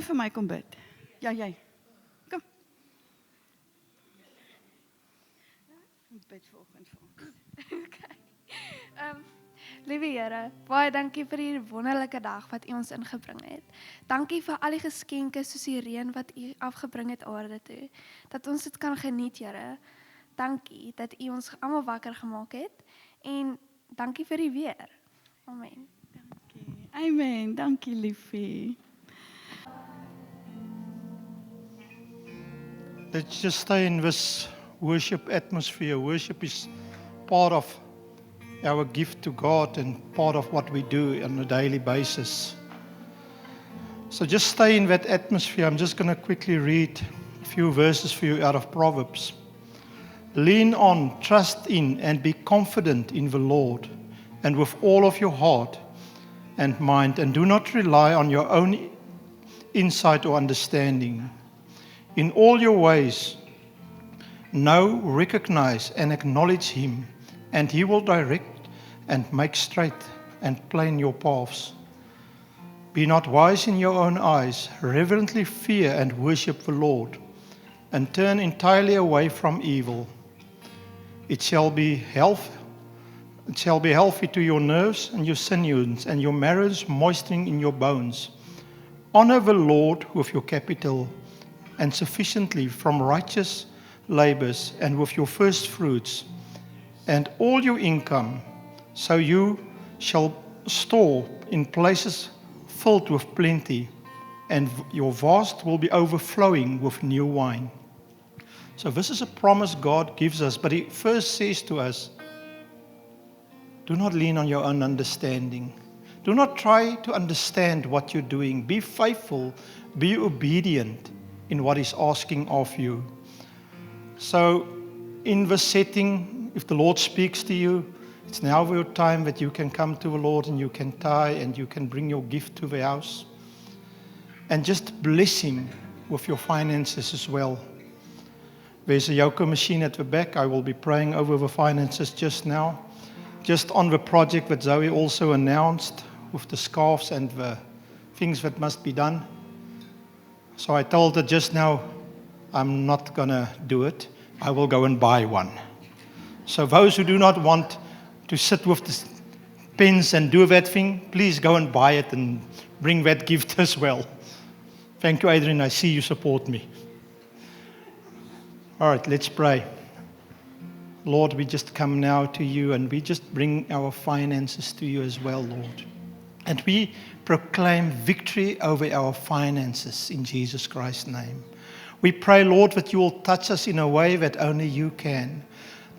vir my kom bid? Ja, jy. Kom. Bid vanoggend vir ons. Liewe Here, baie dankie vir hierdie wonderlike dag wat U ons ingebring het. Dankie vir al die geskenke soos die reën wat U afgebring het aarde toe, dat ons dit kan geniet, Here. Dankie dat U ons almal wakker gemaak het en dankie vir die weer. Amen. Dankie. Amen. Dankie, liefie. Let's just stay in this worship atmosphere. Worship is part of our gift to God and part of what we do on a daily basis. So just stay in that atmosphere. I'm just going to quickly read a few verses for you out of Proverbs. Lean on, trust in, and be confident in the Lord, and with all of your heart and mind, and do not rely on your own insight or understanding. In all your ways, know, recognize, and acknowledge Him, and He will direct and make straight and plain your paths. Be not wise in your own eyes. Reverently fear and worship the Lord, and turn entirely away from evil. It shall be healthy to your nerves and your sinews, and your marrows moistening in your bones. Honor the Lord with your capital, and sufficiently from righteous labors, and with your first fruits, and all your income, so you shall store in places filled with plenty, and your vast will be overflowing with new wine. So this is a promise God gives us, but He first says to us, do not lean on your own understanding. Do not try to understand what you're doing. Be faithful, be obedient in what He's asking of you. So in this setting, if the Lord speaks to you, it's now your time that you can come to the Lord and you can tithe and you can bring your gift to the house and just bless Him with your finances as well. There's a Yoko machine at the back. I will be praying over the finances just now. Just on the project that Zoe also announced with the scarves and the things that must be done. So I told her just now, I'm not going to do it. I will go and buy one. So those who do not want to sit with the pens and do that thing, please go and buy it and bring that gift as well. Thank you, Adrian. I see you support me. All right, let's pray. Lord, we just come now to you and we just bring our finances to you as well, Lord. And we proclaim victory over our finances in Jesus Christ's name. We pray, Lord, that you will touch us in a way that only you can.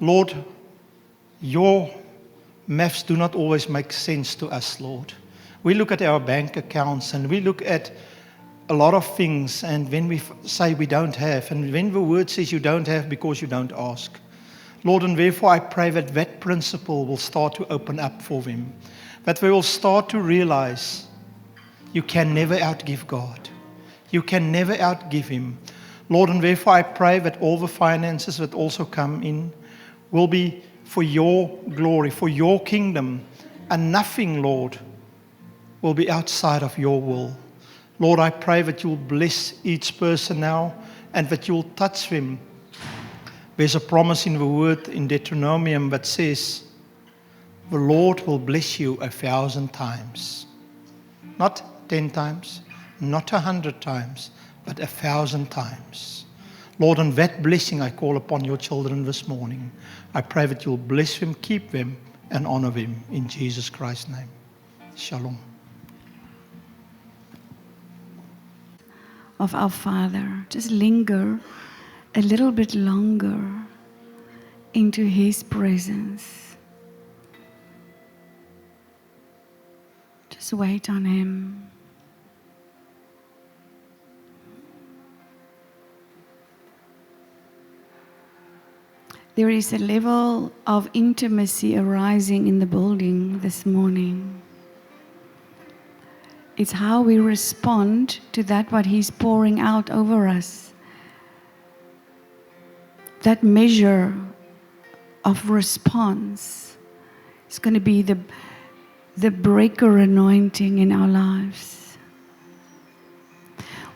Lord, your maths do not always make sense to us, Lord. We look at our bank accounts and we look at a lot of things, and when we say we don't have, and when the word says you don't have because you don't ask. Lord, and therefore I pray that that principle will start to open up for them. That we will start to realize you can never outgive God. You can never outgive Him. Lord, and therefore I pray that all the finances that also come in will be for your glory, for your kingdom, and nothing, Lord, will be outside of your will. Lord, I pray that you will bless each person now and that you will touch them. There's a promise in the word in Deuteronomium that says, the Lord will bless you 1,000 times. Not 10 times, not 100 times, but 1,000 times. Lord, and that blessing I call upon your children this morning. I pray that you'll bless them, keep them, and honor them in Jesus Christ's name. Shalom. Of our Father, just linger a little bit longer into His presence. Just wait on Him. There is a level of intimacy arising in the building this morning. It's how we respond to that what He's pouring out over us. That measure of response is going to be the breaker anointing in our lives.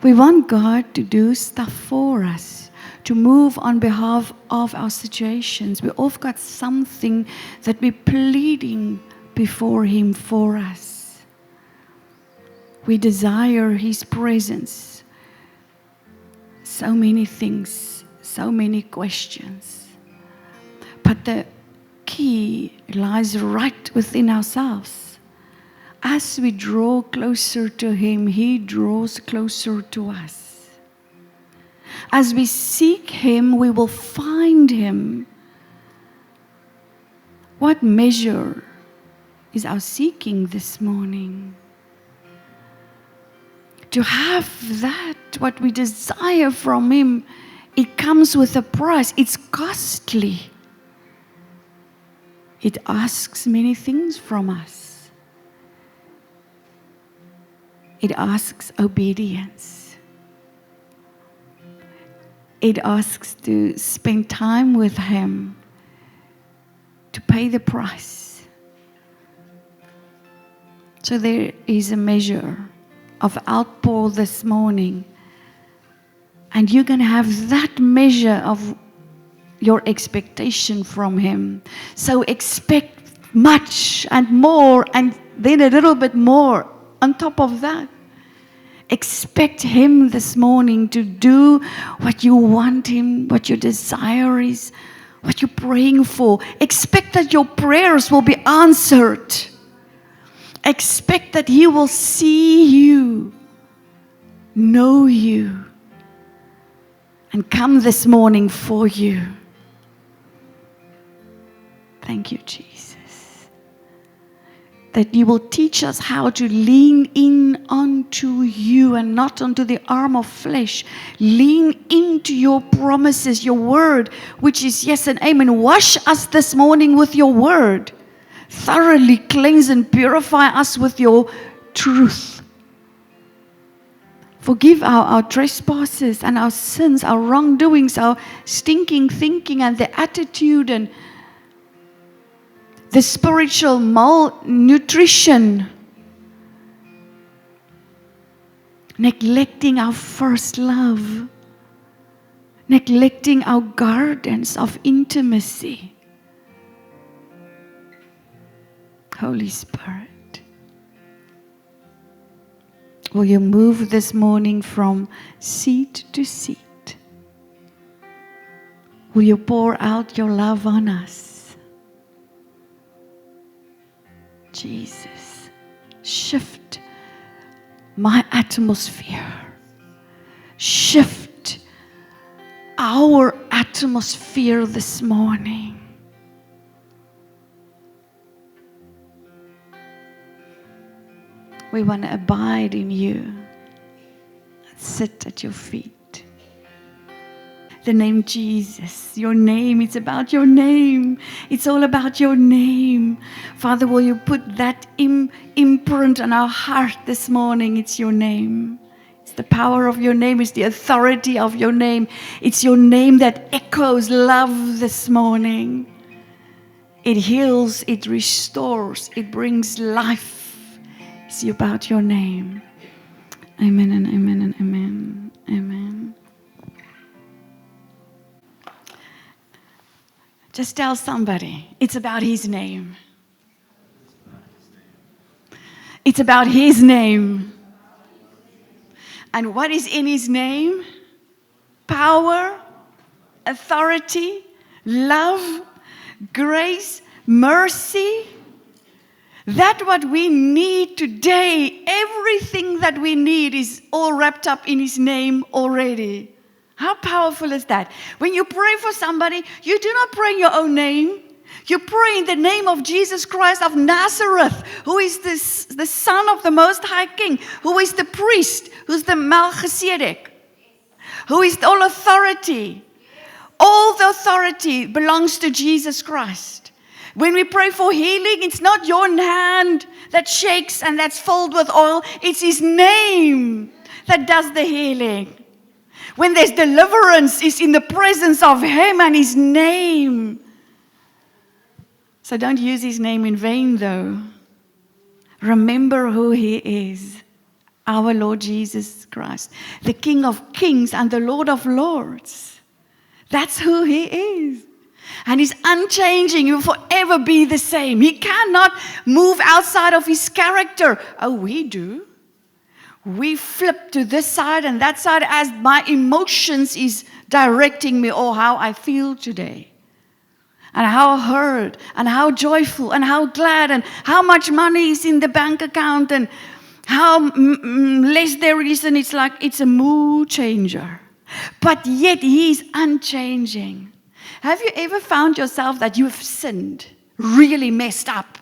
We want God to do stuff for us, to move on behalf of our situations. We all got something that we're pleading before Him for us. We desire His presence. So many things, so many questions. But the key lies right within ourselves. As we draw closer to Him, He draws closer to us. As we seek Him, we will find Him. What measure is our seeking this morning? To have that, what we desire from Him, it comes with a price. It's costly. It asks many things from us. It asks obedience. It asks to spend time with Him, to pay the price. So there is a measure of outpour this morning. And you're going to have that measure of your expectation from Him. So expect much and more, and then a little bit more on top of that. Expect Him this morning to do what you want Him, what your desire is, what you're praying for. Expect that your prayers will be answered. Expect that He will see you, know you, and come this morning for you. Thank you, Jesus. That You will teach us how to lean in onto You and not onto the arm of flesh. Lean into Your promises, Your word, which is yes and amen. Wash us this morning with Your word. Thoroughly cleanse and purify us with Your truth. Forgive our trespasses and our sins, our wrongdoings, our stinking thinking and the attitude and the spiritual malnutrition. Neglecting our first love. Neglecting our gardens of intimacy. Holy Spirit, will You move this morning from seat to seat? Will You pour out Your love on us? Jesus, shift my atmosphere. Shift our atmosphere this morning. We want to abide in You, sit at Your feet. The name Jesus, Your name, it's about Your name. It's all about Your name. Father, will You put that imprint on our heart this morning? It's Your name. It's the power of Your name. It's the authority of Your name. It's Your name that echoes love this morning. It heals, it restores, it brings life. It's about Your name. Amen and amen and amen. Amen. Just tell somebody, it's about His name. It's about His name. And what is in His name? Power, authority, love, grace, mercy. That's what we need today. Everything that we need is all wrapped up in His name already. How powerful is that? When you pray for somebody, you do not pray in your own name. You pray in the name of Jesus Christ of Nazareth, who is the Son of the Most High King, who is the priest, who's the Melchizedek, who is all authority. All the authority belongs to Jesus Christ. When we pray for healing, it's not your hand that shakes and that's filled with oil. It's His name that does the healing. When there's deliverance, it's in the presence of Him and His name. So don't use His name in vain, though. Remember who He is. our Lord Jesus Christ, the King of kings and the Lord of lords. That's who He is. And He's unchanging. He will forever be the same. He cannot move outside of His character. Oh, we do. We flip to this side and that side as my emotions is directing me, or how I feel today. And how hurt, and how joyful, and how glad, and how much money is in the bank account, and how less there is, and it's like it's a mood changer. But yet He is unchanging. Have you ever found yourself that you have sinned, really messed up,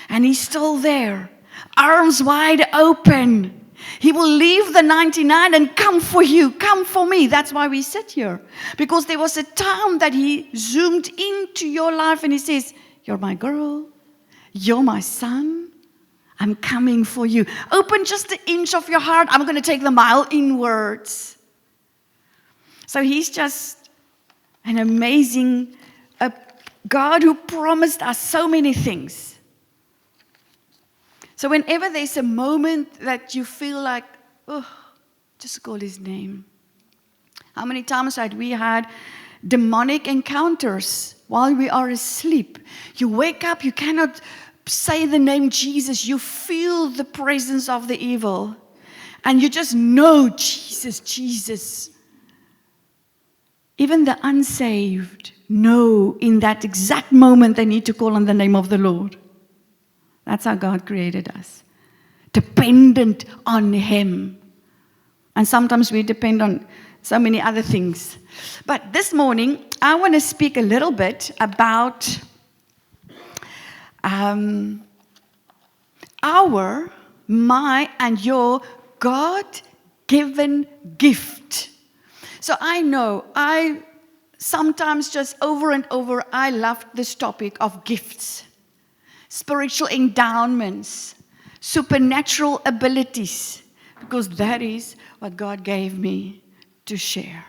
and He's still there, arms wide open? He will leave the 99 and come for you, come for me. That's why we sit here. Because there was a time that He zoomed into your life and He says, you're my girl, you're my son, I'm coming for you. Open just an inch of your heart, I'm going to take the mile inwards. So He's just an amazing God who promised us so many things. So whenever there's a moment that you feel like, oh, just call His name. How many times had we had demonic encounters while we are asleep? You wake up, you cannot say the name Jesus. You feel the presence of the evil. And you just know, Jesus, Jesus. Even the unsaved know in that exact moment they need to call on the name of the Lord. That's how God created us. Dependent on Him. And sometimes we depend on so many other things. But this morning, I want to speak a little bit about my, and your God-given gift. So I know, I sometimes just over and over, I love this topic of gifts. Spiritual endowments, supernatural abilities, because that is what God gave me to share.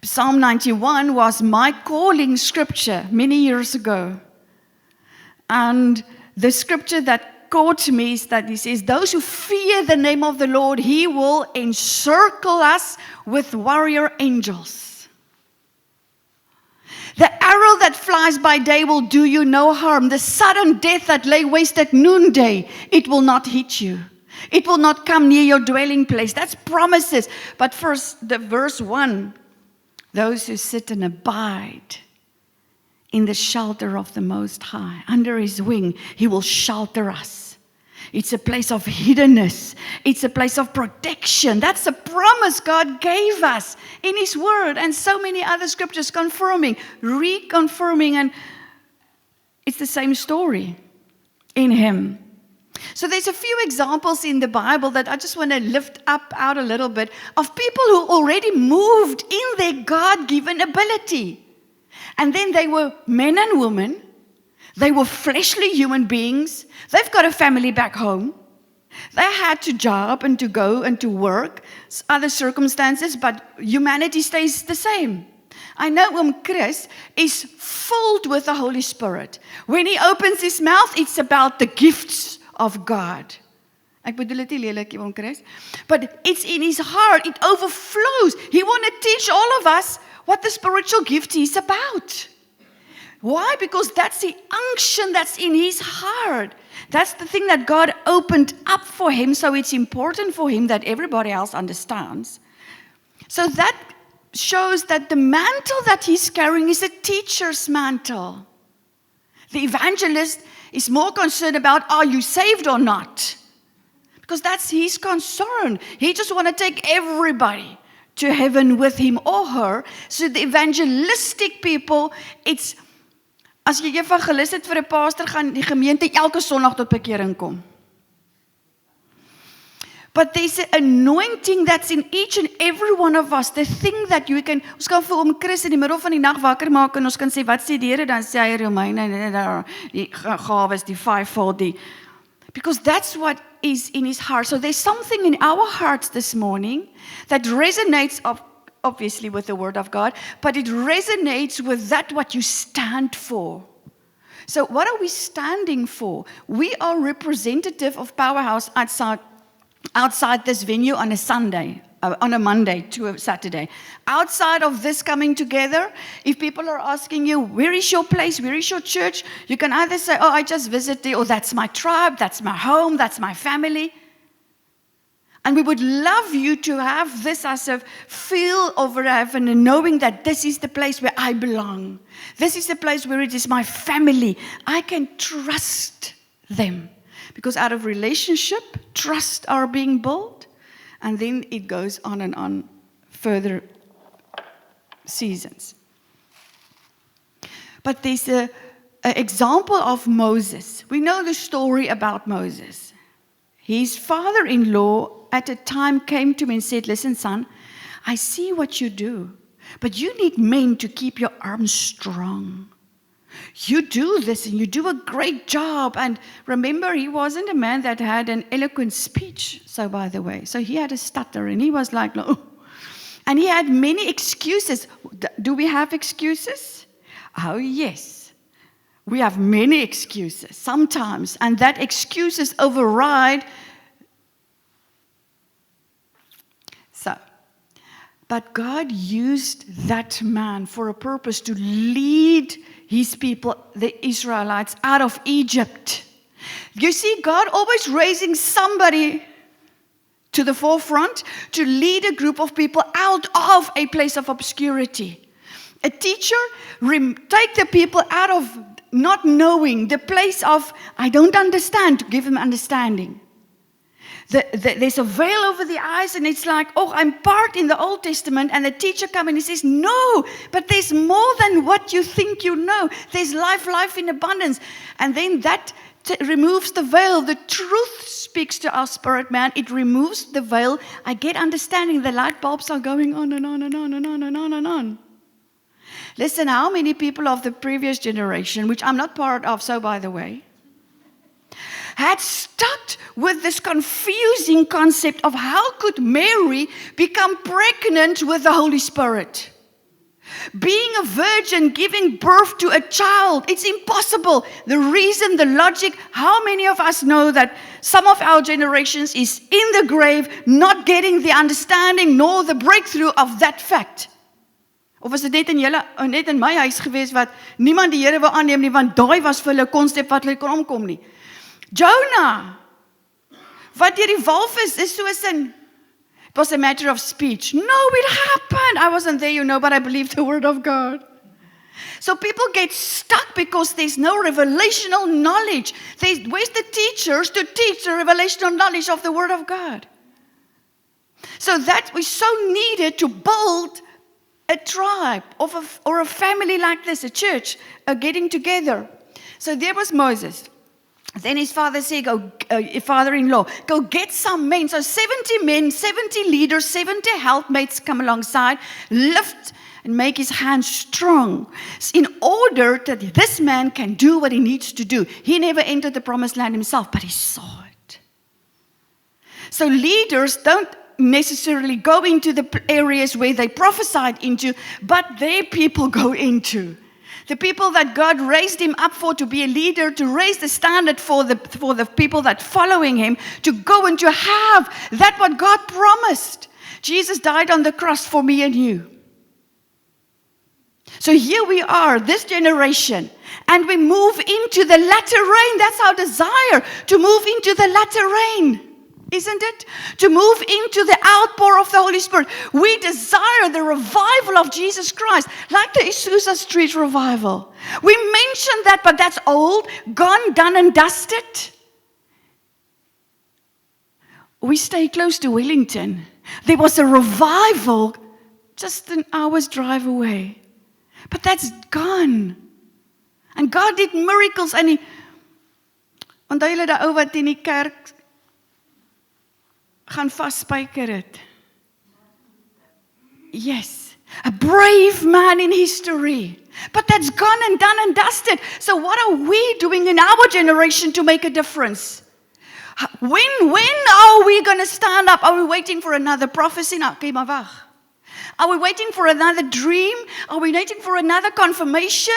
Psalm 91 was my calling scripture many years ago. And the scripture that caught me is that He says, those who fear the name of the Lord, He will encircle us with warrior angels. The arrow that flies by day will do you no harm. The sudden death that lay waste at noonday, it will not hit you. It will not come near your dwelling place. That's promises. But first, the verse 1, those who sit and abide in the shelter of the Most High, under His wing, He will shelter us. It's a place of hiddenness. It's a place of protection. That's a promise God gave us in His Word, and so many other scriptures confirming, reconfirming, and it's the same story in Him. So there's a few examples in the Bible that I just want to lift up out a little bit of people who already moved in their God-given ability. And then they were men and women. They were fleshly human beings. They've got a family back home. They had to job and to go and to work, other circumstances, but humanity stays the same. I know Chris is filled with the Holy Spirit. When he opens his mouth, it's about the gifts of God. Ek bedoel dit nie lelik, Chris. But it's in his heart. It overflows. He wants to teach all of us what the spiritual gift is about. Why? Because that's the unction that's in his heart. That's the thing that God opened up for him, so it's important for him that everybody else understands. So that shows that the mantle that he's carrying is a teacher's mantle. The evangelist is more concerned about, are you saved or not? Because that's his concern. He just wants to take everybody to heaven with him or her. So the evangelistic people, it's, as jy evangelis het vir 'n pastor, gaan die gemeente elke Sondag tot bekering kom. But there's an anointing that's in each and every one of us. The thing that you can, ons kan vir Chris in die middel van die nag wakker maak en ons kan sê, wat sê die Here? Dan sê hy Romeine, die gawes, die fivefold, die. Because that's what is in his heart. So there's something in our hearts this morning that resonates obviously with the Word of God, but it resonates with that what you stand for. So what are we standing for? We are representative of Powerhouse outside outside this venue on a Sunday, on a Monday to a Saturday. Outside of this coming together, if people are asking you, where is your place, where is your church, you can either say, oh, I just visited, or that's my tribe, that's my home, that's my family. And we would love you to have this as a feel over heaven and knowing that this is the place where I belong. This is the place where it is my family. I can trust them. Because out of relationship, trust are being built. And then it goes on and on further seasons. But there's an example of Moses. We know the story about Moses. His father-in-law at a time came to him and said, listen, son, I see what you do, but you need men to keep your arms strong. You do this and you do a great job. And remember, he wasn't a man that had an eloquent speech, so by the way. So he had a stutter and he was like, oh. And he had many excuses. Do we have excuses? Oh, yes. We have many excuses sometimes. And that excuses override. But God used that man for a purpose to lead his people, the Israelites, out of Egypt. You see, God always raising somebody to the forefront to lead a group of people out of a place of obscurity. A teacher, take the people out of not knowing, the place of, I don't understand, to give them understanding. There's a veil over the eyes, and it's like, oh, I'm part in the Old Testament, and the teacher comes and he says, no, but there's more than what you think you know. There's life in abundance. And then that removes the veil. The truth speaks to our spirit, man. It removes the veil. I get understanding. The light bulbs are going on and on and on and on and on and on. Listen, how many people of the previous generation, which I'm not part of, so by the way, had stuck with this confusing concept of how could Mary become pregnant with the Holy Spirit? Being a virgin, giving birth to a child, it's impossible. The reason, the logic, how many of us know that some of our generations is in the grave, not getting the understanding nor the breakthrough of that fact? Of is dit net in my huis gewees wat niemand die Here wou aanneem nie, want daai was vir hulle 'n konsep wat hulle kon omkom nie. Jonah, wat deur die walvis is soos in, it was a matter of speech. No, it happened. I wasn't there, you know, but I believed the word of God. So people get stuck because there's no revelational knowledge. Where's the teachers to teach the revelational knowledge of the word of God? So that we so needed to build a tribe or a family like this, a church, getting together. So there was Moses. Then his father said, father-in-law, go get some men. So 70 men, 70 leaders, 70 helpmates come alongside, lift and make his hands strong in order that this man can do what he needs to do. He never entered the promised land himself, but he saw it. So leaders don't necessarily go into the areas where they prophesied into, but their people go into. The people that God raised him up for to be a leader, to raise the standard for the people that following him, to go and to have that what God promised. Jesus died on the cross for me and you. So here we are, this generation, and we move into the latter rain. That's our desire, to move into the latter rain. Isn't it? To move into the outpour of the Holy Spirit. We desire the revival of Jesus Christ, like the Azusa Street revival. We mentioned that, but that's old, gone, done and dusted. We stay close to Wellington. There was a revival just an hour's drive away. But that's gone. And God did miracles. En onthou julle daai ou wat in die kerk gaan vasspyker het. Yes, a brave man in history. But that's gone and done and dusted. So what are we doing in our generation to make a difference? When are we going to stand up? Are we waiting for another prophecy? Nou, okay, maar wag. Are we waiting for another dream? Are we waiting for another confirmation?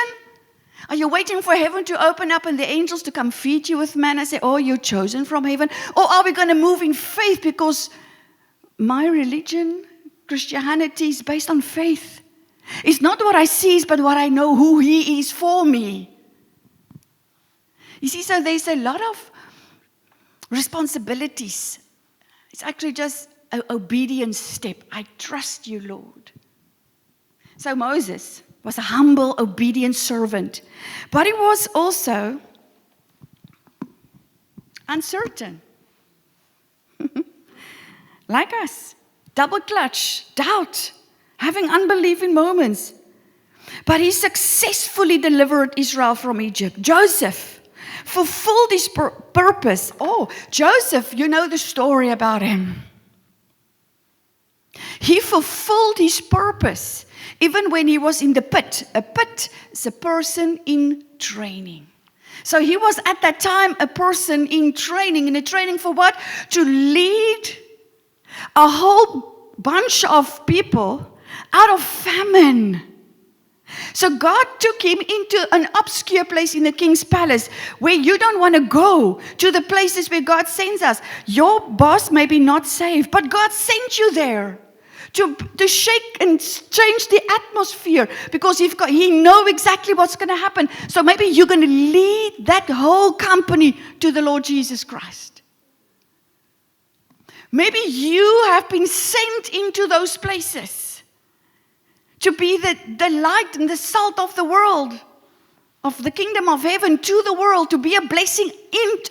Are you waiting for heaven to open up and the angels to come feed you with manna and say, oh, you're chosen from heaven? Or are we going to move in faith because my religion, Christianity, is based on faith? It's not what I see, but what I know who He is for me. You see, so there's a lot of responsibilities. It's actually just an obedience step. I trust you, Lord. So Moses was a humble, obedient servant. But he was also uncertain. Like us. Double clutch, doubt, having unbelieving moments. But he successfully delivered Israel from Egypt. Joseph fulfilled his purpose. Oh, Joseph, you know the story about him. He fulfilled his purpose even when he was in the pit. A pit is a person in training. So he was at that time a person in training. In a training for what? To lead a whole bunch of people out of famine. So God took him into an obscure place in the king's palace where you don't want to go, to the places where God sends us. Your boss may be not saved, but God sent you there to shake and change the atmosphere because He knows exactly what's going to happen. So maybe you're going to lead that whole company to the Lord Jesus Christ. Maybe you have been sent into those places to be the light and the salt of the world, of the kingdom of heaven to the world, to be a blessing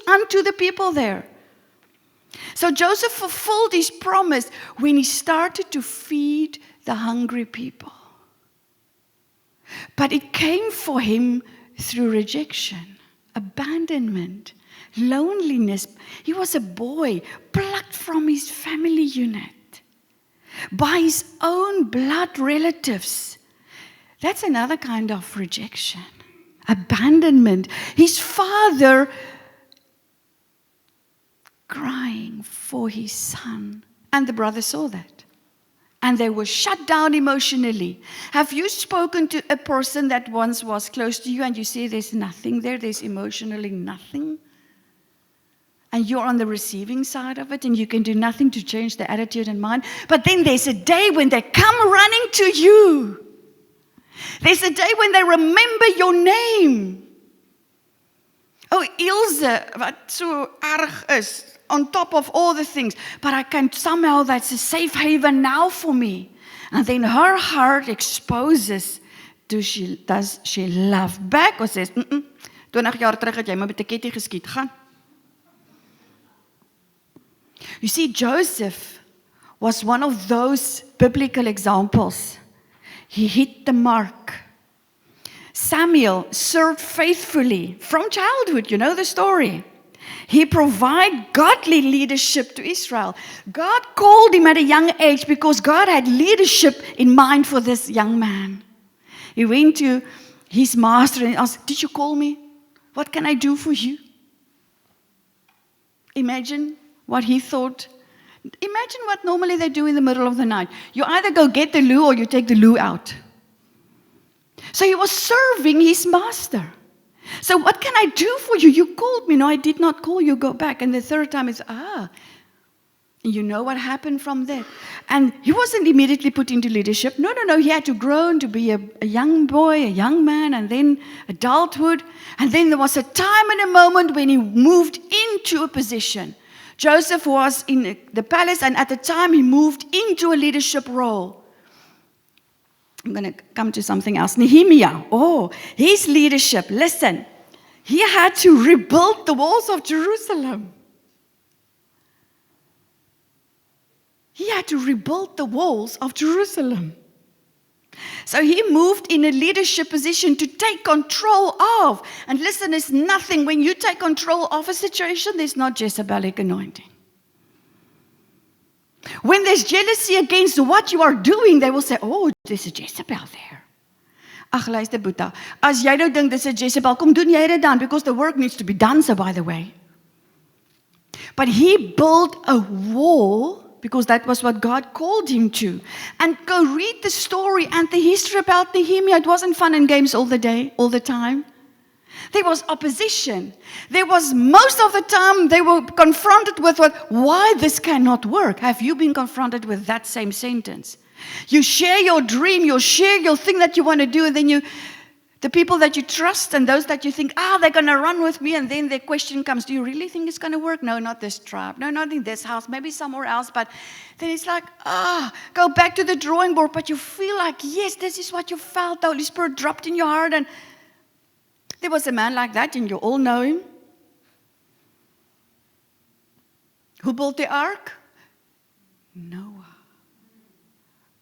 unto the people there. So Joseph fulfilled his promise when he started to feed the hungry people. But it came for him through rejection, abandonment, loneliness. He was a boy plucked from his family unit by his own blood relatives. That's another kind of rejection, abandonment. His father crying for his son. And the brothers saw that. And they were shut down emotionally. Have you spoken to a person that once was close to you and you say there's nothing there, there's emotionally nothing? And you're on the receiving side of it and you can do nothing to change their attitude and mind. But then there's a day when they come running to you. There's a day when they remember your name. Oh, Ilse, wat so erg is, on top of all the things, but I can somehow, that's a safe haven now for me. And then her heart exposes, does she love back or says, 20 jaar terug het jy my met 'n ketting geskiet, gaan. You see, Joseph was one of those biblical examples. He hit the mark. Samuel served faithfully from childhood, you know the story. He provided godly leadership to Israel. God called him at a young age because God had leadership in mind for this young man. He went to his master and asked, did you call me? What can I do for you? Imagine what he thought. Imagine what normally they do in the middle of the night. You either go get the loo or you take the loo out. So he was serving his master. So what can I do for you? You called me. No, I did not call you. Go back. And the third time is, you know what happened from there. And he wasn't immediately put into leadership. No. He had to grow to be a young boy, a young man, and then adulthood. And then there was a time and a moment when he moved into a position. Joseph was in the palace, and at the time he moved into a leadership role. I'm going to come to something else. Nehemiah, his leadership. Listen, he had to rebuild the walls of Jerusalem. He had to rebuild the walls of Jerusalem. So he moved in a leadership position to take control of. And listen, there's nothing, when you take control of a situation, there's not Jezebelic anointing. When there's jealousy against what you are doing, they will say, there's a Jezebel there. Ag, luister Boeta, as jy nou dink dis 'n Jezebel, kom doen jy dit dan, because the work needs to be done, so by the way. But he built a wall, because that was what God called him to. And go read the story and the history about Nehemiah. It wasn't fun and games all the day, all the time. There was opposition. There was, most of the time, they were confronted with why this cannot work. Have you been confronted with that same sentence? You share your dream, you share your thing that you want to do, and then the people that you trust and those that you think, they're going to run with me, and then their question comes, do you really think it's going to work? No, not this tribe. No, not in this house. Maybe somewhere else. But then it's like, go back to the drawing board. But you feel like, yes, this is what you felt. The Holy Spirit dropped in your heart. And there was a man like that, and you all know him. Who built the ark? Noah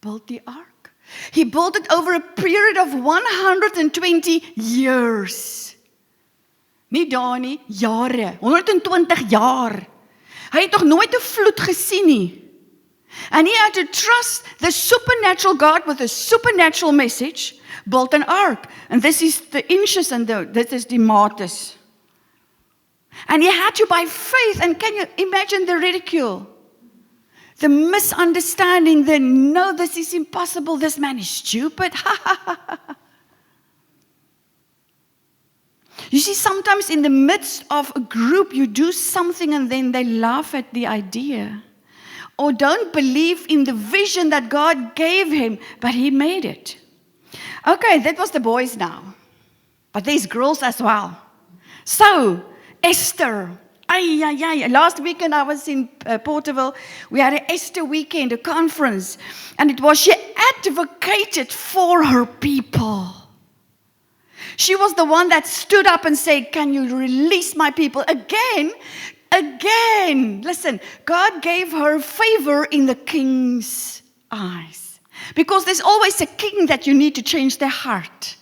built the ark. He built it over a period of 120 years. Nie dae nie, jare. 120 jaar. Hy het nog nooit 'n vloed gesien nie. And he had to trust the supernatural God with a supernatural message, built an ark. And this is the inches and this is the meters. And he had to by faith, and can you imagine the ridicule? The misunderstanding, no, this is impossible, this man is stupid. You see, sometimes in the midst of a group, you do something and then they laugh at the idea. Or don't believe in the vision that God gave him, but he made it. Okay, that was the boys now. But there's girls as well. So, Esther. Last weekend I was in Porterville. We had an Esther weekend, a conference. And she advocated for her people. She was the one that stood up and said, can you release my people? Again, listen, God gave her favor in the king's eyes. Because there's always a king that you need to change their heart.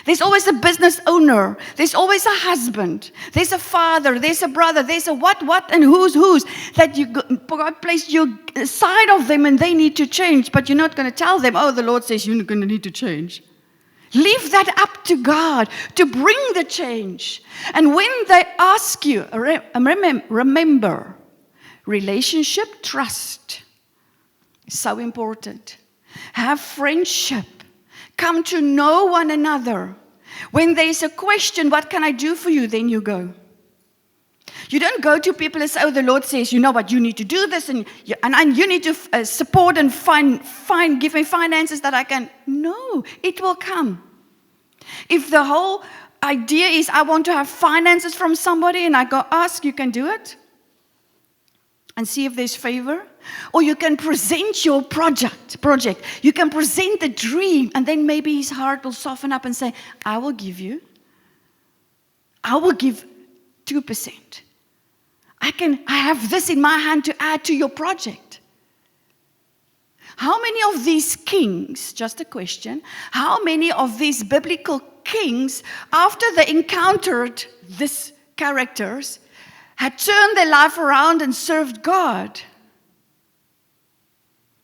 There's always a business owner. There's always a husband. There's a father. There's a brother. There's a what, and who's. That God placed you side of them and they need to change. But you're not going to tell them, the Lord says you're going to need to change. Leave that up to God to bring the change. And when they ask you, remember, relationship, trust is so important. Have friendship. Come to know one another. When there's a question, what can I do for you? Then you go. You don't go to people and say, the Lord says, you know what, you need to do this, and you need to support and give me finances that I can. No, it will come. If the whole idea is I want to have finances from somebody and I go ask, you can do it and see if there's favor. Or you can present your project. You can present the dream, and then maybe his heart will soften up and say, I will give 2%. I have this in my hand to add to your project. How many of these kings, just a question, how many of these biblical kings, after they encountered these characters, had turned their life around and served God?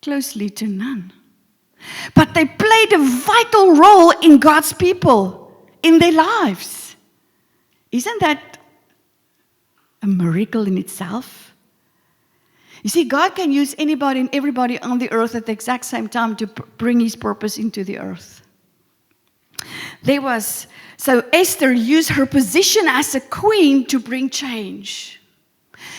Closely to none. But they played a vital role in God's people, in their lives. Isn't that a miracle in itself? You see, God can use anybody and everybody on the earth at the exact same time to bring his purpose into the earth. So Esther used her position as a queen to bring change.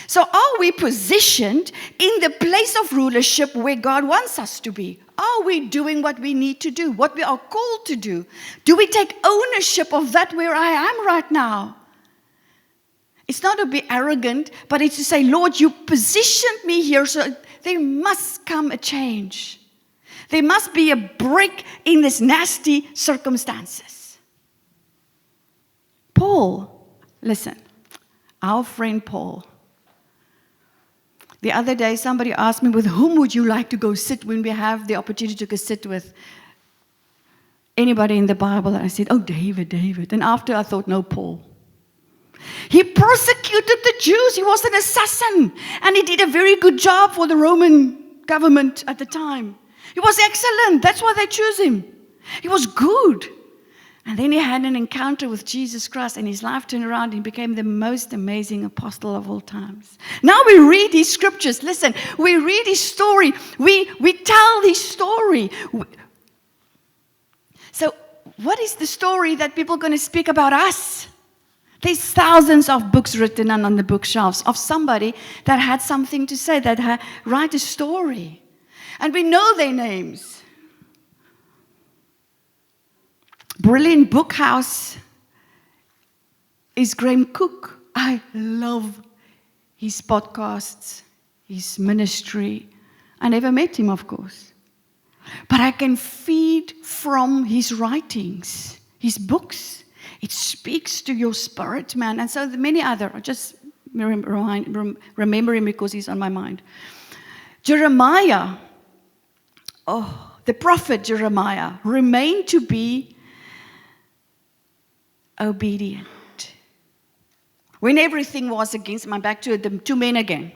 So are we positioned in the place of rulership where God wants us to be? Are we doing what we need to do, what we are called to do? Do we take ownership of that where I am right now? It's not to be arrogant, but it's to say, Lord, you positioned me here, so there must come a change. There must be a break in these nasty circumstances. Paul, listen, our friend Paul. The other day, somebody asked me, with whom would you like to go sit when we have the opportunity to go sit with anybody in the Bible? And I said, David. And after I thought, no, Paul. He persecuted the Jews. He was an assassin. And he did a very good job for the Roman government at the time. He was excellent. That's why they chose him. He was good. And then he had an encounter with Jesus Christ, and his life turned around and he became the most amazing apostle of all times. Now we read his scriptures. Listen, we read his story. We tell his story. So what is the story that people are going to speak about us? There's thousands of books written on the bookshelves of somebody that had something to say, that write a story. And we know their names. Brilliant book house is Graham Cook. I love his podcasts, his ministry. I never met him, of course. But I can feed from his writings, his books. It speaks to your spirit, man. And so the many other, I just remember him because he's on my mind. Jeremiah, the prophet Jeremiah, remained to be obedient. When everything was against him, I'm back to the two men again.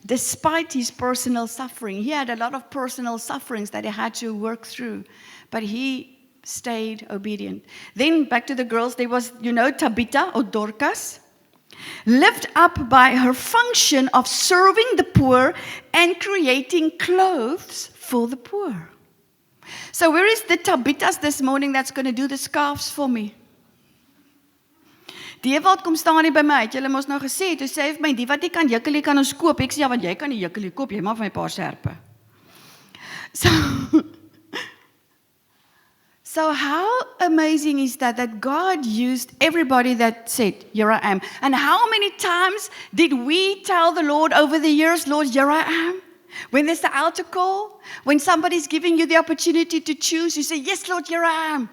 Despite his personal suffering, he had a lot of personal sufferings that he had to work through, but he stayed obedient. Then back to the girls, there was, Tabitha or Dorcas, lived up by her function of serving the poor and creating clothes for the poor. So where is the Tabithas this morning that's going to do the scarves for me? Die wat kom staan hier by my, het julle mos nou gesê, toe sê hy vir my, die wat jy kan jukkelie kan ons koop. Ek sê, ja, want jy kan die jukkelie koop, jy mag vir my 'n paar serpe. So how amazing is that God used everybody that said, here I am. And how many times did we tell the Lord over the years, Lord, here I am? When there's the altar call, when somebody's giving you the opportunity to choose, you say, yes, Lord, here I am.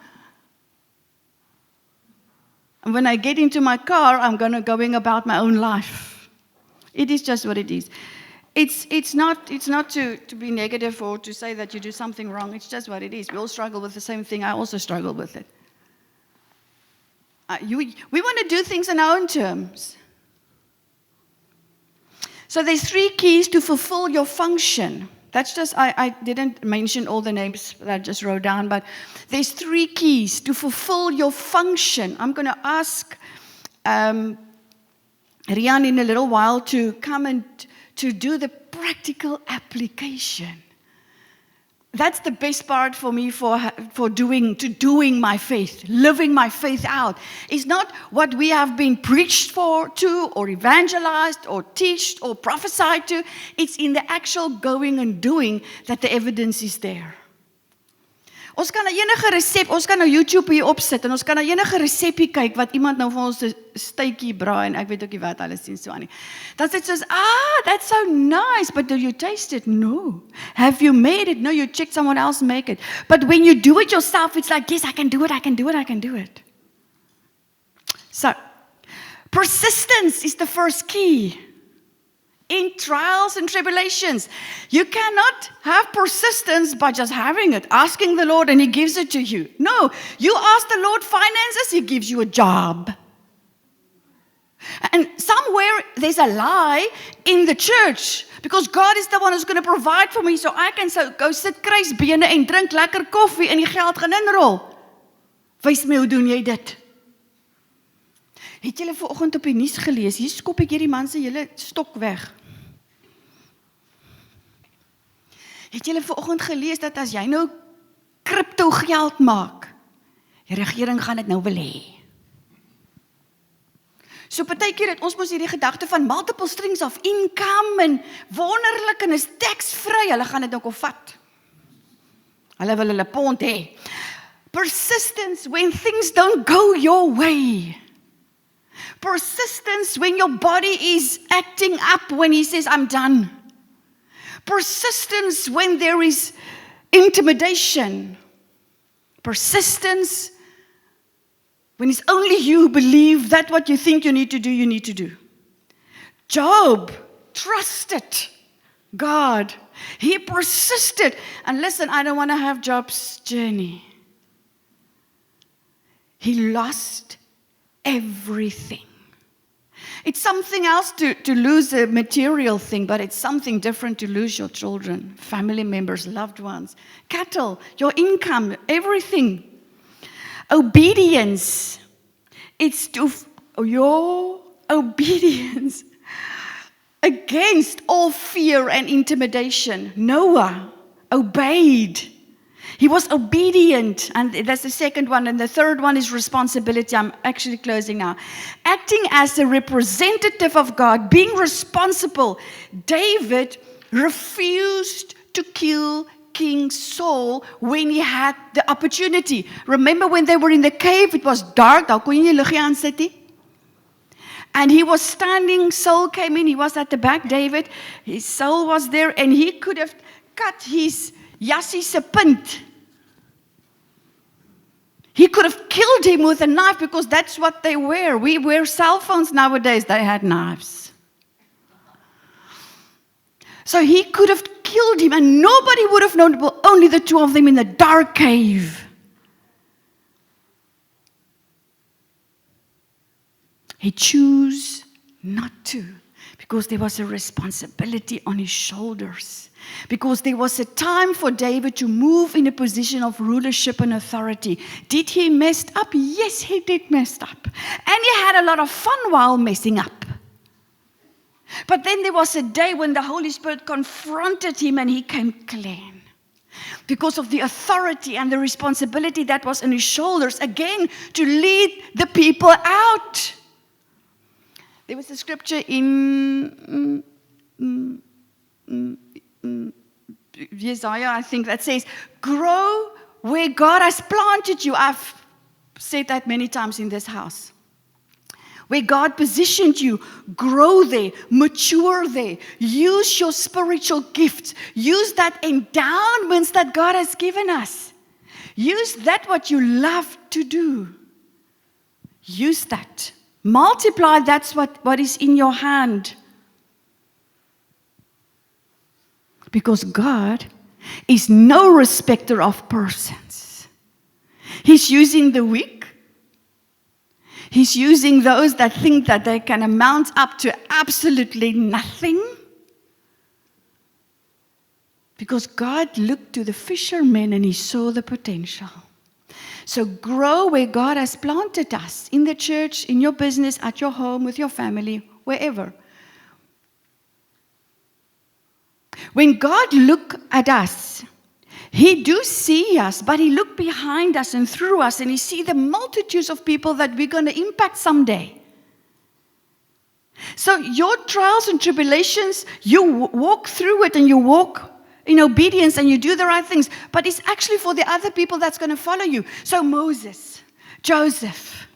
And when I get into my car, I'm going about my own life. It is just what it is. It's not to be negative or to say that you do something wrong. It's just what it is. We all struggle with the same thing. I also struggle with it. We want to do things on our own terms. So there's 3 keys to fulfill your function. That's just, I didn't mention all the names that I just wrote down, but there's 3 keys to fulfill your function. I'm going to ask Rian in a little while to come and to do the practical application. That's the best part for me for doing my faith, living my faith out. It's not what we have been preached to or evangelized or taught or prophesied to. It's in the actual going and doing that the evidence is there. Ons kan enige resep, ons kan nou YouTube hier opsit en ons kan enige resepie kyk wat iemand nou vir ons 'n steakie braai en ek weet ook nie wat alles sien so aan nie. Dan sê dit soos, that's so nice, but do you taste it? No. Have you made it? No, you check someone else make it. But when you do it yourself, it's like, yes, I can do it, I can do it, I can do it. So, persistence is the first key. In trials and tribulations. You cannot have persistence by just having it, asking the Lord and He gives it to you. No, you ask the Lord finances, He gives you a job. And somewhere there's a lie in the church because God is the one who's going to provide for me so I can go sit kruisbene en drink lekker koffie en die geld gaan inrol. Wys my, hoe doen jy dit? Het julle vanoggend op die nuus gelees? Hier skop ek hierdie man se hele stok weg. Het julle vanoggend gelees dat as jy nou kripto geld maak, die regering gaan dit nou wil hê. So partykeer het ons mos hierdie gedagte van multiple streams of income en wonderlik en is tax-vry, hulle gaan dit nou kom vat. Hulle wil hulle pond hê. Persistence when things don't go your way. Persistence when your body is acting up when He says, I'm done. Persistence when there is intimidation. Persistence when it's only you who believe that what you think you need to do, you need to do. Job trusted God. He persisted. And listen, I don't want to have Job's journey. He lost everything. It's something else to lose a material thing, but it's something different to lose your children, family members, loved ones, cattle, your income, everything. Obedience. It's to your obedience against all fear and intimidation. Noah obeyed. He was obedient, and that's the second one. And the third one is responsibility. I'm actually closing now. Acting as a representative of God, being responsible. David refused to kill King Saul when he had the opportunity. Remember when they were in the cave, it was dark. Daar kon jy nie liggie aansit nie. And he was standing, Saul came in, he was at the back, David. His Saul was there, and he could have cut his jassie se punt. He could have killed him with a knife because that's what they wear. We wear cell phones nowadays. They had knives. So he could have killed him and nobody would have known, but only the two of them in the dark cave. He chose not to because there was a responsibility on his shoulders. Because there was a time for David to move in a position of rulership and authority. Did he mess up? Yes, he did mess up. And he had a lot of fun while messing up. But then there was a day when the Holy Spirit confronted him and he came clean. Because of the authority and the responsibility that was on his shoulders, again, to lead the people out. There was a scripture in Isaiah, I think, that says, grow where God has planted you. I've said that many times in this house. Where God positioned you, grow there, mature there. Use your spiritual gifts. Use that endowments that God has given us. Use that what you love to do. Use that. Multiply that's what is in your hand. Because God is no respecter of persons. He's using the weak. He's using those that think that they can amount up to absolutely nothing. Because God looked to the fishermen and he saw the potential. So grow where God has planted us, in the church, in your business, at your home, with your family, wherever. When God look at us, He do see us, but He look behind us and through us, and He see the multitudes of people that we're going to impact someday. So your trials and tribulations, you walk through it and you walk in obedience and you do the right things, but it's actually for the other people that's going to follow you. So Moses, Joseph,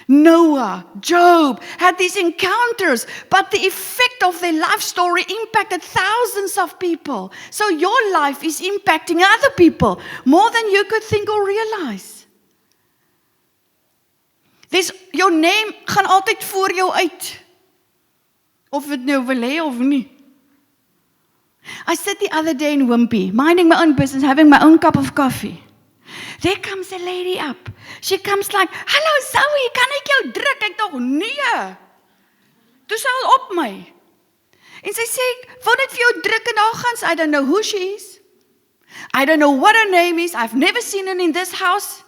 Noah, Job had these encounters, but the effect of their life story impacted thousands of people. So your life is impacting other people more than you could think or realize. Your name gaan altyd voor jou uit. Of het nou wil hê of nie. I sat the other day in Wimpy, minding my own business, having my own cup of coffee. There comes a lady up. She comes like, "Hallo Zoe, kan ek jou druk?" Ek dog, "Nee." Toe sy al op my. En sy sê, "Wou net vir jou druk en daar gaan sy. I don't know who she is. I don't know what her name is. I've never seen her in this house.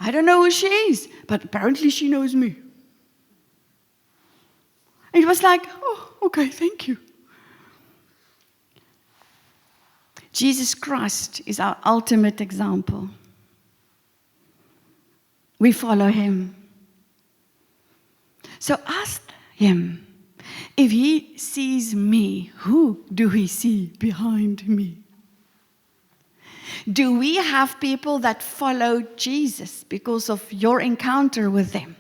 I don't know who she is, but apparently she knows me." And it was like, "Oh, okay, thank you." Jesus Christ is our ultimate example. We follow Him. So ask Him, if He sees me, who do He see behind me? Do we have people that follow Jesus because of your encounter with them?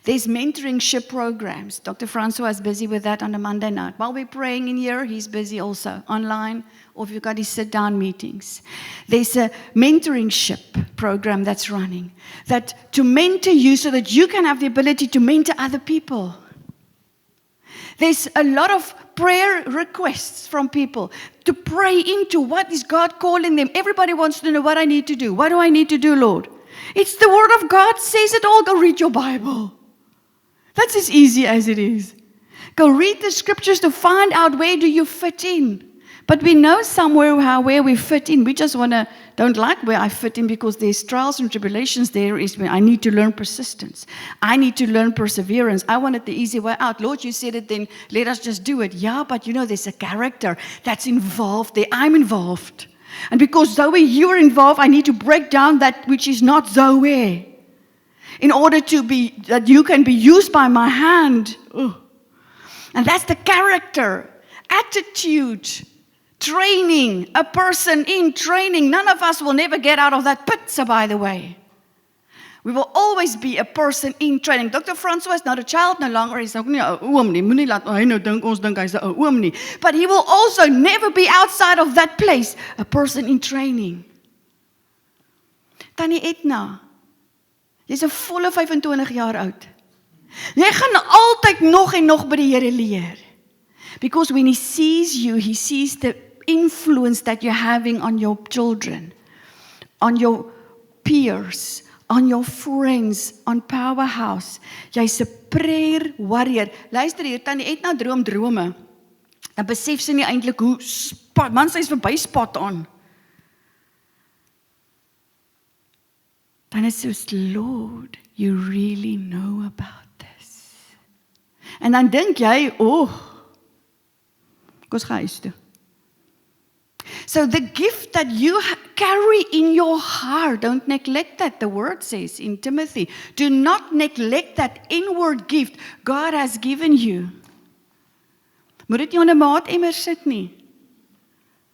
There's mentoringship programs. Dr. Francois is busy with that on a Monday night. While we're praying in here, he's busy also online, or if you've got his sit-down meetings. There's a mentoringship program that's running, that to mentor you so that you can have the ability to mentor other people. There's a lot of prayer requests from people to pray into what is God calling them. Everybody wants to know what I need to do. What do I need to do, Lord? It's the Word of God says it all. Go read your Bible. That's as easy as it is. Go read the scriptures to find out where do you fit in. But we know somewhere where we fit in. We just don't like where I fit in because there's trials and tribulations. There is when I need to learn persistence. I need to learn perseverance. I wanted the easy way out. Lord, you said it, then let us just do it. Yeah, but there's a character that's involved there. I'm involved. And because Zoe, you're involved, I need to break down that which is not Zoe. In order that you can be used by my hand. Ugh. And that's the character, attitude, training, a person in training. None of us will never get out of that pit, so by the way. We will always be a person in training. Dr. Francois is not a child no longer. He's ook nie 'n oom nie. Moenie laat hy nou dink ons dink hy's 'n oom nie. But he will also never be outside of that place, a person in training. Tannie Edna, jy's 'n volle 25 jaar oud. Jy gaan altyd nog en nog by die Here leer. Because when he sees you, he sees the influence that you're having on your children, on your peers, on your friends, on Powerhouse. Jy's 'n prayer warrior. Luister hier, Tannie Edna drome. Dan besef sy nie eintlik hoe man sy's verby spot on. Dan is soos, Lord, you really know about this. En dan dink jy, kom ons gaan huis toe. So the gift that you carry in your heart, don't neglect that. The word says in Timothy, do not neglect that inward gift God has given you. Moet dit nie op 'n maatemmer sit nie.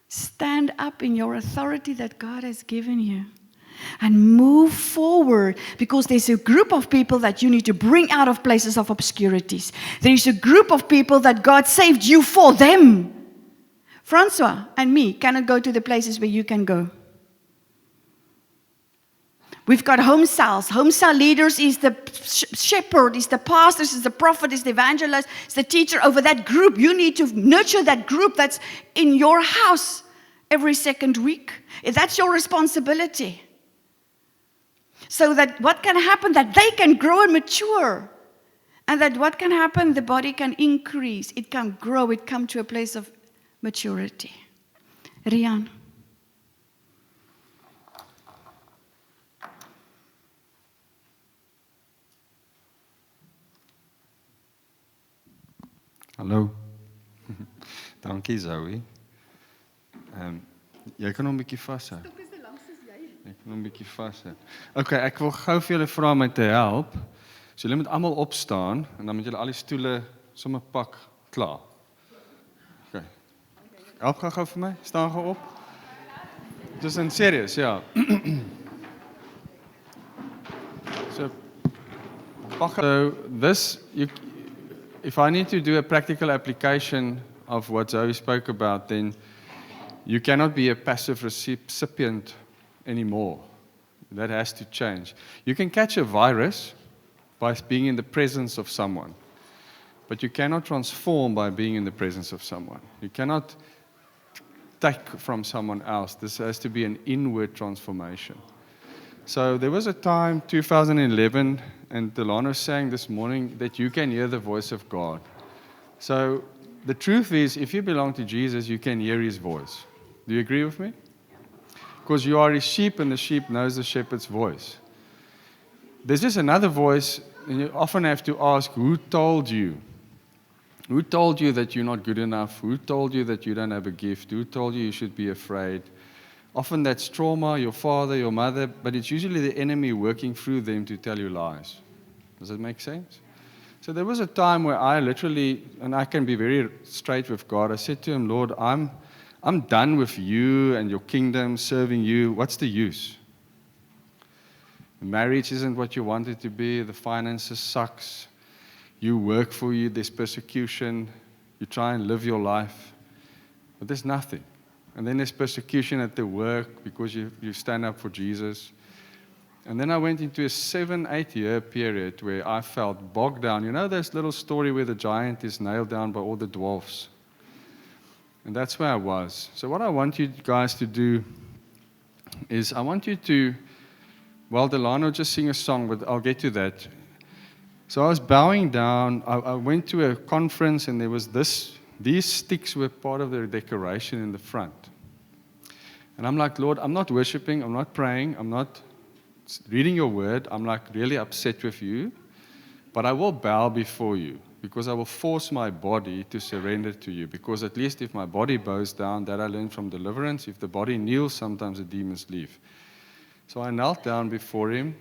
Stand up in your authority that God has given you. And move forward, because there's a group of people that you need to bring out of places of obscurities. There is a group of people that God saved you for them. Francois and me cannot go to the places where you can go. We've got home cells. Home cell leaders is the shepherd, is the pastor, is the prophet, is the evangelist, is the teacher over that group. You need to nurture that group that's in your house every second week. That's your responsibility. So that what can happen, that they can grow and mature. And that what can happen, the body can increase. It can grow. It come to a place of maturity. Rian. Hallo. Dankie Zoe. Jy kan hom 'n bietjie vashou. Ek kan hom 'n bietjie vashou. Okay, ek wil gou vir julle vra om my te help. So julle moet almal opstaan en dan moet julle al die stoele sommer pak klaar. Okay. Help gou vir my. Staan gou op. Dis in serious, ja. So if I need to do a practical application of what Zoe spoke about, then you cannot be a passive recipient anymore. That has to change. You can catch a virus by being in the presence of someone, but you cannot transform by being in the presence of someone. You cannot take from someone else. This has to be an inward transformation. So there was a time, 2011, and Delano sang this morning that you can hear the voice of God. So the truth is, if you belong to Jesus, you can hear his voice. Do you agree with me? Because you are his sheep, and the sheep knows the shepherd's voice. There's just another voice, and you often have to ask, who told you? Who told you that you're not good enough? Who told you that you don't have a gift? Who told you should be afraid? Often that's trauma, your father, your mother, but it's usually the enemy working through them to tell you lies. Does that make sense? So there was a time where I literally, and I can be very straight with God, I said to him, Lord, I'm done with you and your kingdom, serving you. What's the use? Marriage isn't what you want it to be. The finances sucks. You work for you. There's persecution. You try and live your life. But there's nothing. And then there's persecution at the work because you stand up for Jesus. And then I went into a 7-8 year period where I felt bogged down. You know this little story where the giant is nailed down by all the dwarfs? And that's where I was. So what I want you guys to do is I want you to, well, Delano just sing a song, but I'll get to that. So I was bowing down. I went to a conference and there was these sticks were part of the decoration in the front. And I'm like, Lord, I'm not worshiping, I'm not praying, I'm not reading your word. I'm like really upset with you, but I will bow before you. because I will force my body to surrender to you. Because at least if my body bows down, that I learned from deliverance. If the body kneels, sometimes the demons leave. So I knelt down before him.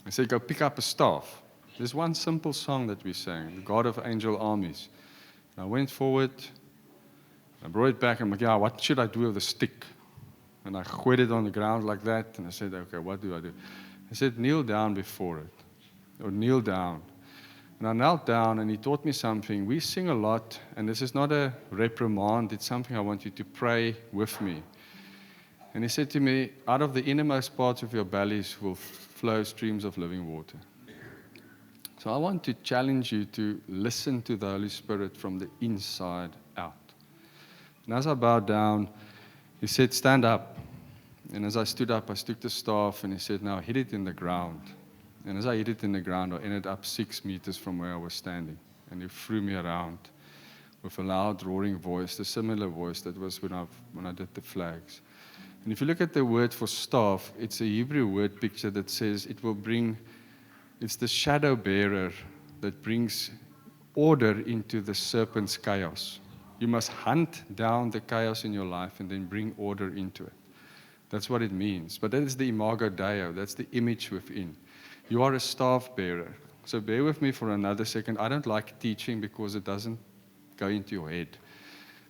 I said, go pick up a staff. There's one simple song that we sang, the God of Angel Armies. And I went forward, I brought it back, and I'm like, yeah, what should I do with the stick? And I quit it on the ground like that, and I said, okay, what do I do? I said, kneel down before it, or kneel down. And I knelt down, and he taught me something. We sing a lot, and this is not a reprimand, it's something I want you to pray with me. And he said to me, out of the innermost parts of your bellies will flow streams of living water. So I want to challenge you to listen to the Holy Spirit from the inside out. And as I bowed down, he said, stand up. And as I stood up, I took the staff, and he said, now hit it in the ground. And as I hit it in the ground, I ended up 6 meters from where I was standing. And he threw me around with a loud, roaring voice, the similar voice that was when I did the flags. And if you look at the word for staff, it's a Hebrew word picture that says it's the shadow bearer that brings order into the serpent's chaos. You must hunt down the chaos in your life and then bring order into it. That's what it means. But that is the imago Dei, that's the image within. You are a staff bearer. So bear with me for another second. I don't like teaching because it doesn't go into your head.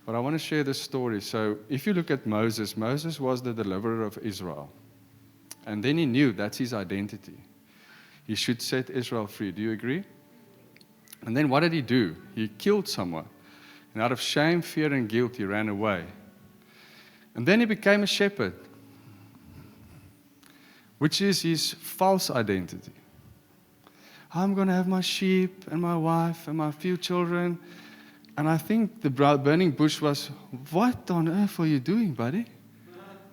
But I want to share this story. So if you look at Moses, Moses was the deliverer of Israel. And then he knew that's his identity. He should set Israel free. Do you agree? And then what did he do? He killed someone. And out of shame, fear, and guilt, he ran away. And then he became a shepherd, which is his false identity. I'm going to have my sheep and my wife and my few children. And I think the burning bush was, what on earth are you doing, buddy?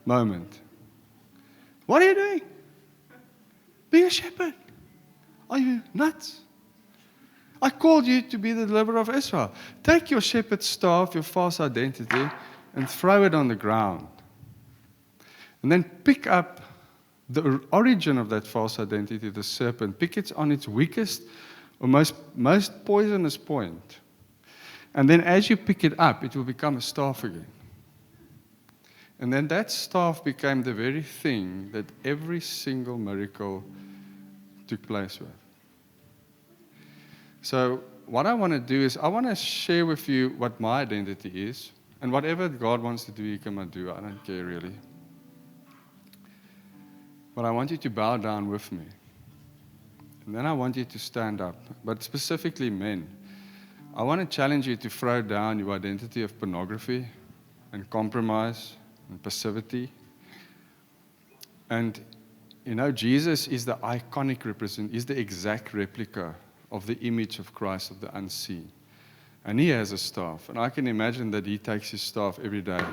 Moment. What are you doing? Be a shepherd. Are you nuts? I called you to be the deliverer of Israel. Take your shepherd's staff, your false identity, and throw it on the ground. And then pick up the origin of that false identity, the serpent. Pick it on its weakest or most poisonous point. And then as you pick it up, it will become a staff again. And then that staff became the very thing that every single miracle took place with. So what I want to do is I want to share with you what my identity is. And whatever God wants to do, He can do. I don't care really. But I want you to bow down with me. And then I want you to stand up. But specifically men. I want to challenge you to throw down your identity of pornography and compromise and passivity. And, you know, Jesus is the iconic is the exact replica of the image of Christ, of the unseen. And He has a staff. And I can imagine that He takes His staff every day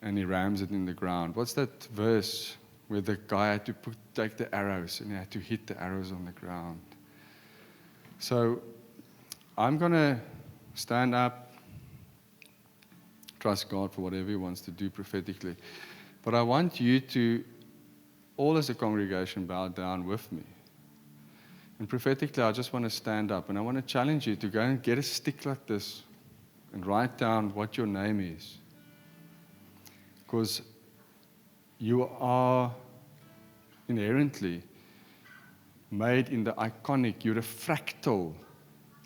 and He rams it in the ground. What's that verse where the guy had to take the arrows and he had to hit the arrows on the ground? So I'm going to stand up, trust God for whatever He wants to do prophetically. But I want you to, all as a congregation, bow down with me. And prophetically, I just want to stand up and I want to challenge you to go and get a stick like this and write down what your name is. Because you are inherently made in the iconic, you're a fractal,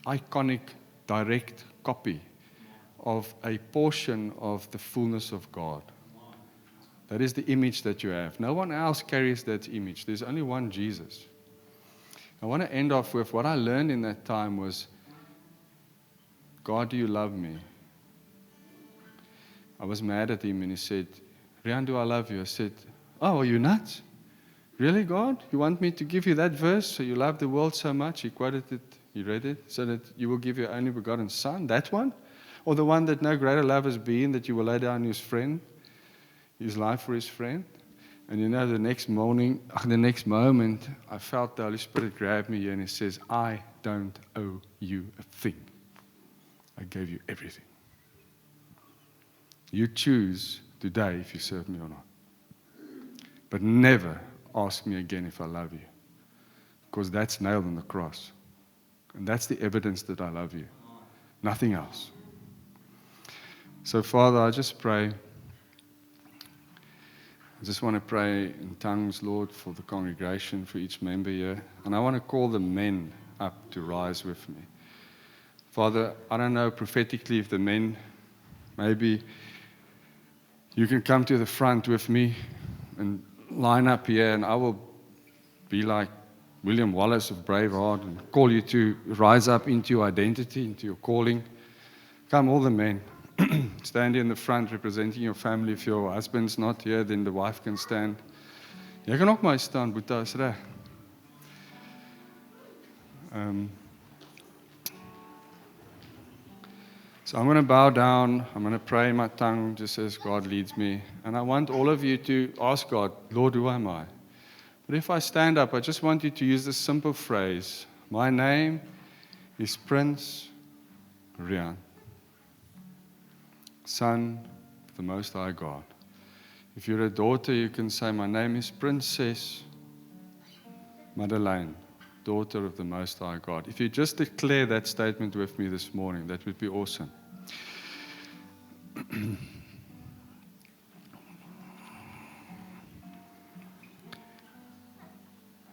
iconic, direct copy of a portion of the fullness of God. That is the image that you have. No one else carries that image. There's only one Jesus. I want to end off with what I learned in that time was, God, do you love me? I was mad at Him and He said, Rian, do I love you? I said, oh, are you nuts? Really, God? You want me to give you that verse? So you love the world so much? He quoted it, he read it, so that you will give your only begotten Son, that one? Or the one that no greater love has been, that you will lay down his life for his friend? And you know, the next moment, I felt the Holy Spirit grab me here and He says, I don't owe you a thing. I gave you everything. You choose today if you serve me or not. But never ask me again if I love you. Because that's nailed on the cross. And that's the evidence that I love you. Nothing else. So, Father, I just pray. I just want to pray in tongues, Lord, for the congregation, for each member here. And I want to call the men up to rise with me. Father, I don't know prophetically if the men, maybe you can come to the front with me and line up here, and I will be like William Wallace of Braveheart and call you to rise up into your identity, into your calling. Come, all the men. Stand in the front representing your family. If your husband's not here, then the wife can stand. Jy kan ook maar staan, Boeta, is reg. So I'm going to bow down. I'm going to pray in my tongue just as God leads me. And I want all of you to ask God, Lord, who am I? But if I stand up, I just want you to use this simple phrase. My name is Prince Rian, Son of the Most High God. If you're a daughter, you can say, my name is Princess Madeleine, daughter of the Most High God. If you just declare that statement with me this morning, that would be awesome.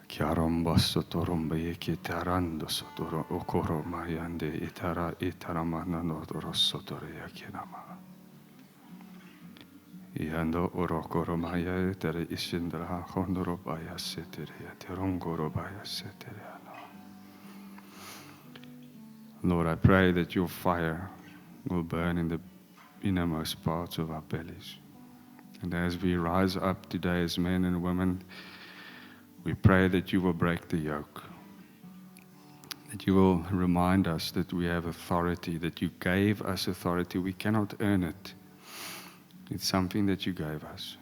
Kiaromba sotoromba yeki tarando sotoro okoro mayande itaramana nodoro sotore yakinama. Iando orokoro maya tere isindra hondoro baya setere terongoro baya setere. Lord, I pray that your fire will burn in the innermost parts of our bellies. And as we rise up today as men and women, we pray that you will break the yoke, that you will remind us that we have authority, that you gave us authority. We cannot earn it. It's something that you gave us.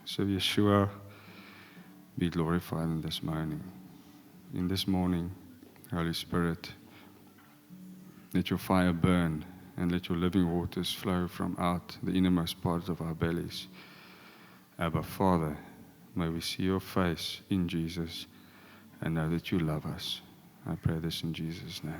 So Yeshua, be glorified in this morning. In this morning, Holy Spirit, let your fire burn and let your living waters flow from out the innermost parts of our bellies. Abba, Father, may we see your face in Jesus and know that you love us. I pray this in Jesus' name.